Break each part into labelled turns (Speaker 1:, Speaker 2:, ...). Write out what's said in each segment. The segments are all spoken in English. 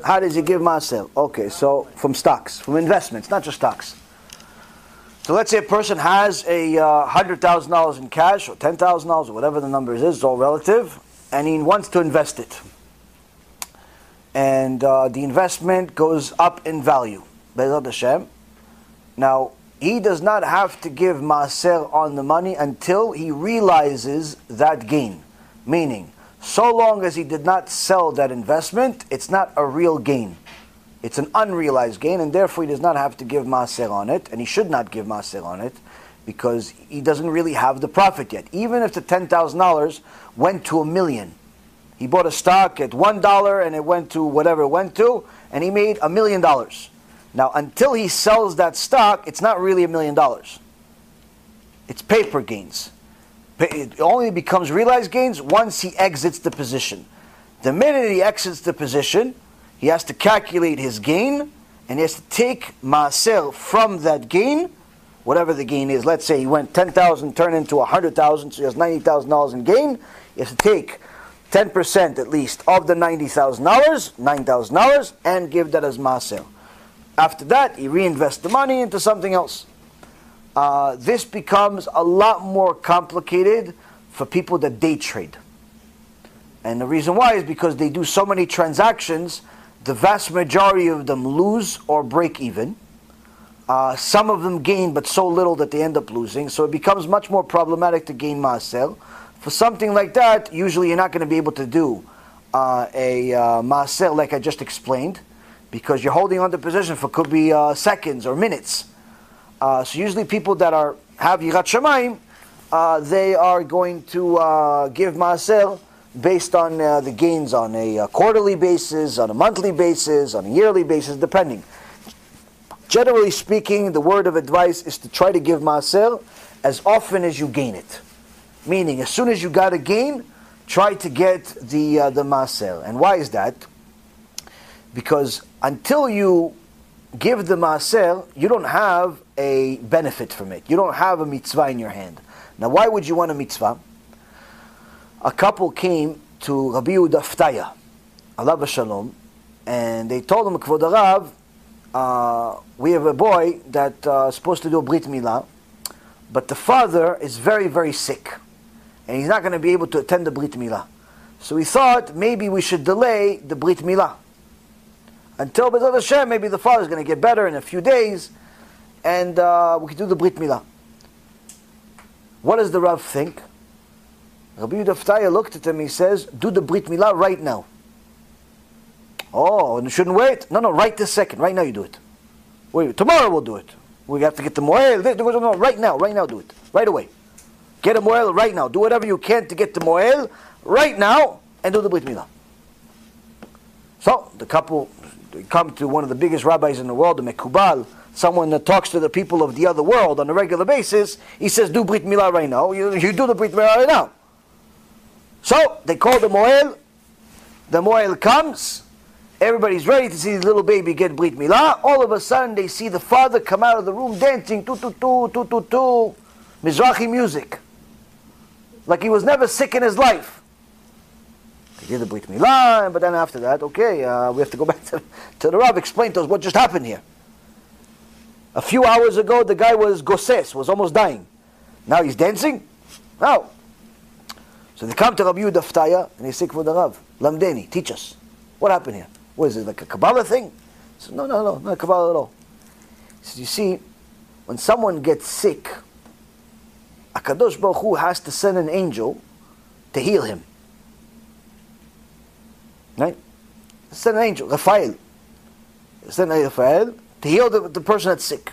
Speaker 1: How does he give Maaser? Okay, so from stocks, from investments, not just stocks. So let's say a person has a $100,000 in cash or $10,000 or whatever the number is, it's all relative, and he wants to invest it. And the investment goes up in value. Be'ezrat Hashem. Now, he does not have to give Maaser on the money until he realizes that gain. Meaning, so long as he did not sell that investment, it's not a real gain. It's an unrealized gain, and therefore he does not have to give Maaser on it, and he should not give Maaser on it, because he doesn't really have the profit yet. Even if the $10,000 went to $1 million. He bought a stock at $1 and it went to whatever it went to, and he made $1 million. Now, until he sells that stock, it's not really $1 million. It's paper gains. It only becomes realized gains once he exits the position. The minute he exits the position, he has to calculate his gain, and he has to take Maaser from that gain, whatever the gain is. Let's say he went 10,000, turned into 100,000, so he has $90,000 in gain. He has to take 10% at least of the $90,000, $9,000, and give that as Maaser. After that, he reinvests the money into something else. This becomes a lot more complicated for people that day trade. And the reason why is because they do so many transactions, the vast majority of them lose or break even. Some of them gain, but so little that they end up losing. So it becomes much more problematic to gain Maaser. For something like that, usually you're not going to be able to do a Maaser like I just explained, because you're holding on to position for could be seconds or minutes. So usually people that have Yirat Shamayim, they are going to give Maaser based on the gains on a quarterly basis, on a monthly basis, on a yearly basis, depending. Generally speaking, the word of advice is to try to give Maaser as often as you gain it. Meaning, as soon as you got a gain, try to get the Maaser. And why is that? Because until you give the Maaser, you don't have a benefit from it. You don't have a mitzvah in your hand. Now, why would you want a mitzvah? A couple came to Rabbi Yehuda, alav shalom, and they told him, Kvod Harav, we have a boy that's supposed to do a Brit Milah, but the father is very, very sick, and he's not going to be able to attend the Brit Milah. So we thought maybe we should delay the Brit Milah until Be'ezrat Hashem, maybe the father's going to get better in a few days, and we can do the Brit Milah. What does the Rav think? Rabbi Yehuda looked at him, he says, do the Brit Milah right now. Oh, and you shouldn't wait? No, right this second. Right now you do it. Wait, tomorrow we'll do it. We have to get the moel. No, right now do it. Right away. Get a moel right now. Do whatever you can to get the moel right now and do the Brit Milah. So, the couple come to one of the biggest rabbis in the world, the Mekubal, someone that talks to the people of the other world on a regular basis. He says, do Brit Milah right now. You do the Brit Milah right now. So, they call the moel. The moel comes. Everybody's ready to see the little baby get Brit Milah. All of a sudden, they see the father come out of the room dancing, Mizrahi music. Like he was never sick in his life. They did the Brit Milah, but then after that, okay, we have to go back to the Rav, explain to us what just happened here. A few hours ago, the guy was gosses, was almost dying. Now he's dancing? No. So they come to Rabbi Yehuda and they say, Kvod Harav, Lamdeni, teach us. What happened here? What is it, like a Kabbalah thing? He said, no, not a Kabbalah at all. He said, you see, when someone gets sick, HaKadosh Baruch Hu has to send an angel to heal him. Right? Send an angel, Raphael. Send Raphael to heal the person that's sick.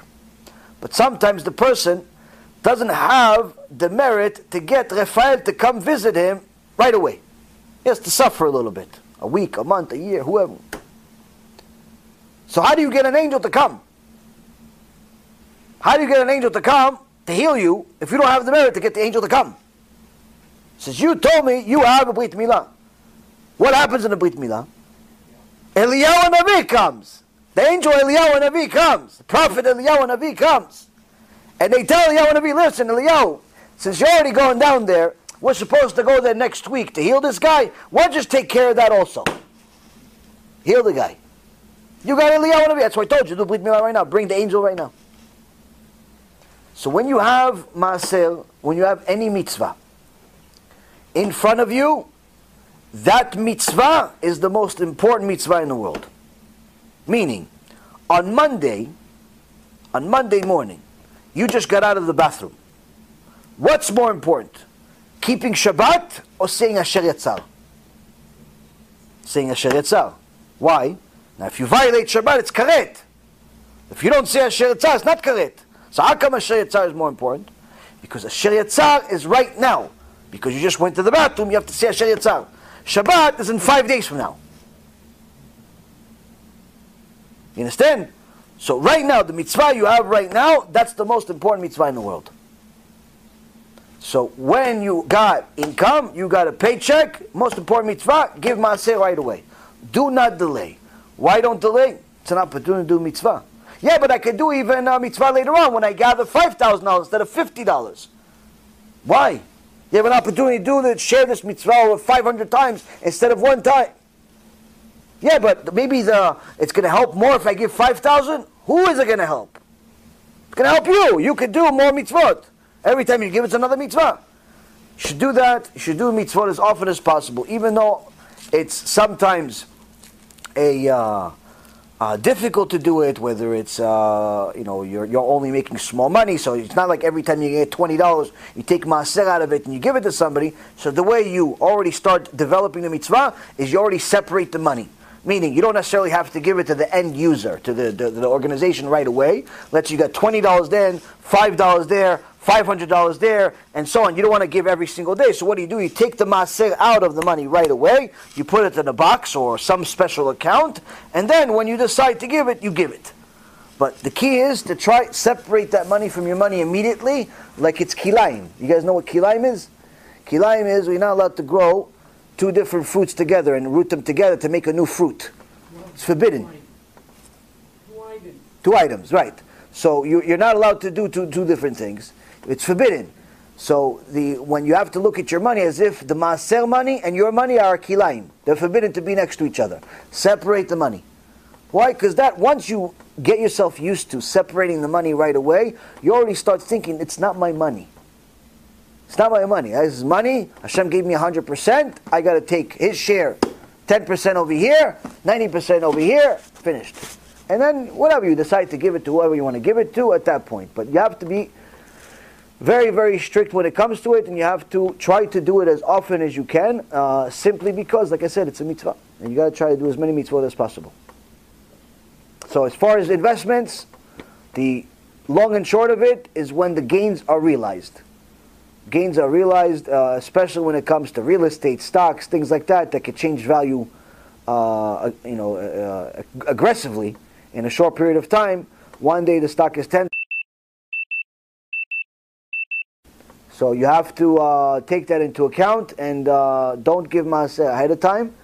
Speaker 1: But sometimes the person doesn't have the merit to get Raphael to come visit him right away. He has to suffer a little bit. A week, a month, a year, whoever. So how do you get an angel to come? How do you get an angel to come to heal you if you don't have the merit to get the angel to come? Since you told me you have a Brit Milah. What happens in the Brit Milah? Eliyahu Navi comes. The angel Eliyahu Navi comes. The prophet Eliyahu Navi comes. And they tell Eliyahu Navi, listen, Eliyahu, since you're already going down there, we're supposed to go there next week to heal this guy. Why don't you just take care of that also? Heal the guy. You got Eliyahu. That's why I told you, do Brit Milah right now. Bring the angel right now. So when you have Maaser, when you have any mitzvah in front of you, that mitzvah is the most important mitzvah in the world. Meaning, on Monday morning, you just got out of the bathroom. What's more important? Keeping Shabbat or saying Asher Yatzar? Saying Asher Yatzar. Why? Now if you violate Shabbat, it's karet. If you don't say Asher Yatzar, it's not karet. So how come Asher Yatzar is more important? Because Asher Yatzar is right now. Because you just went to the bathroom, you have to say Asher Yatzar. Shabbat is in 5 days from now. You understand? So right now, the mitzvah you have right now, that's the most important mitzvah in the world. So when you got income, you got a paycheck, most important mitzvah, give Maaser right away. Do not delay. Why don't delay? It's an opportunity to do mitzvah. Yeah, but I can do even a mitzvah later on when I gather $5,000 instead of $50. Why? You have an opportunity to do this, share this mitzvah over 500 times instead of one time. Yeah, but maybe it's going to help more if I give 5,000. Who is it going to help? It's going to help you. You can do more mitzvot. Every time you give, it's another mitzvah. You should do that. You should do mitzvot as often as possible, even though it's sometimes difficult to do it. Whether it's you're only making small money, so it's not like every time you get $20, you take maaser out of it and you give it to somebody. So the way you already start developing the mitzvah is you already separate the money. Meaning, you don't necessarily have to give it to the end user, to the organization right away. Let's say you got $20 then, $5 there, $500 there, and so on. You don't want to give every single day. So what do? You take the maaser out of the money right away, you put it in a box or some special account, and then when you decide to give it, you give it. But the key is to try separate that money from your money immediately, like it's kilaim. You guys know what kilaim is? Kilaim is we're not allowed to grow two different fruits together and root them together to make a new fruit. It's forbidden. Two items, right. So you're not allowed to do two different things. It's forbidden. So when you have to look at your money as if the maaser money and your money are kilaim. They're forbidden to be next to each other. Separate the money. Why? Because that once you get yourself used to separating the money right away, you already start thinking, it's not my money. It's not my money. This is money. Hashem gave me 100%. I got to take his share. 10% over here, 90% over here. Finished. And then whatever you decide to give it to whoever you want to give it to at that point. But you have to be very, very strict when it comes to it, and you have to try to do it as often as you can, simply because, like I said, it's a mitzvah. And you got to try to do as many mitzvot as possible. So as far as investments, the long and short of it is when the gains are realized. Gains are realized, especially when it comes to real estate, stocks, things like that could change value, aggressively in a short period of time. One day the stock is 10. So you have to take that into account and don't give maaser ahead of time,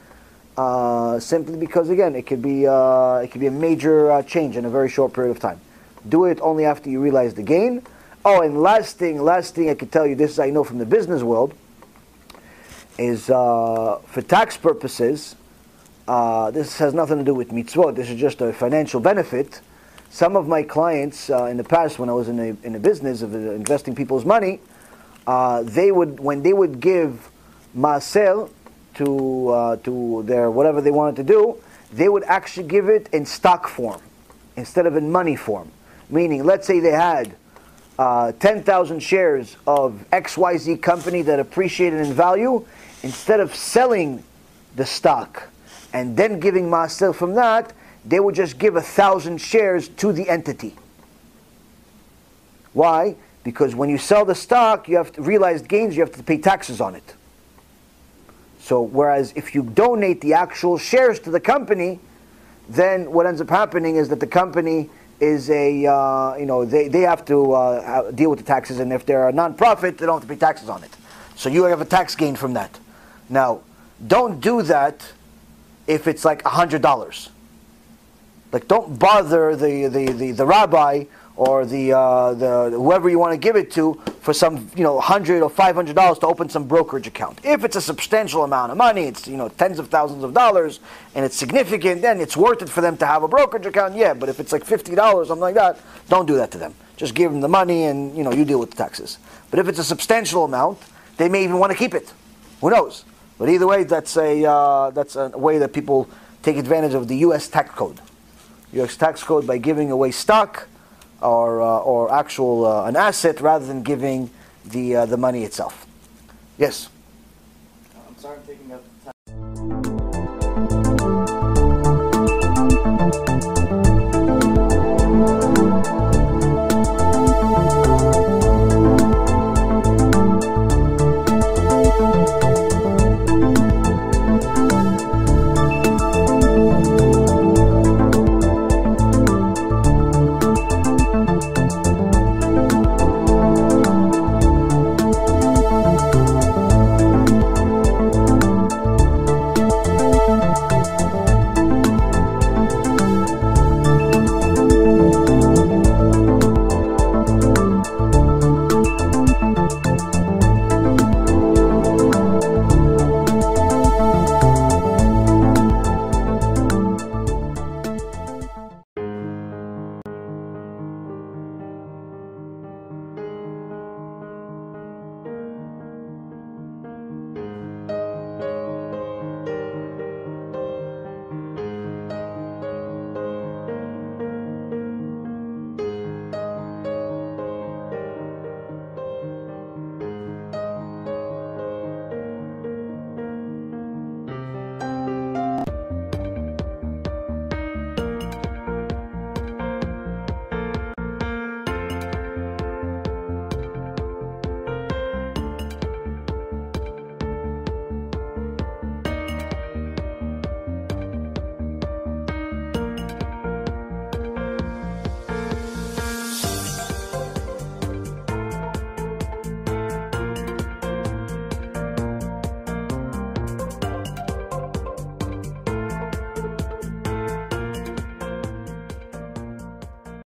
Speaker 1: simply because again it could be a major change in a very short period of time. Do it only after you realize the gain. Oh, and last thing I can tell you, this I know from the business world, is for tax purposes, this has nothing to do with mitzvot, this is just a financial benefit. Some of my clients in the past, when I was in the business of investing people's money, when they would give maaser to their whatever they wanted to do, they would actually give it in stock form instead of in money form. Meaning, let's say they had 10,000 shares of XYZ company that appreciated in value. Instead of selling the stock and then giving maaser from that, they would just give 1,000 shares to the entity. Why? Because when you sell the stock, you have to realize gains, you have to pay taxes on it. So whereas if you donate the actual shares to the company, then what ends up happening is that the company is they have to deal with the taxes, and if they're a non-profit, they don't have to pay taxes on it. So you have a tax gain from that. Now, don't do that if it's like $100. Like, don't bother the rabbi or the whoever you want to give it to for some $100 or $500 to open some brokerage account. If it's a substantial amount of money, it's tens of thousands of dollars, and it's significant, then it's worth it for them to have a brokerage account. Yeah, but if it's like $50, something like that, don't do that to them. Just give them the money, and you deal with the taxes. But if it's a substantial amount, they may even want to keep it. Who knows? But either way, that's a way that people take advantage of the U.S. tax code. U.S. tax code by giving away stock or actual an asset rather than giving the money itself. Yes.
Speaker 2: I'm sorry, I'm taking up time.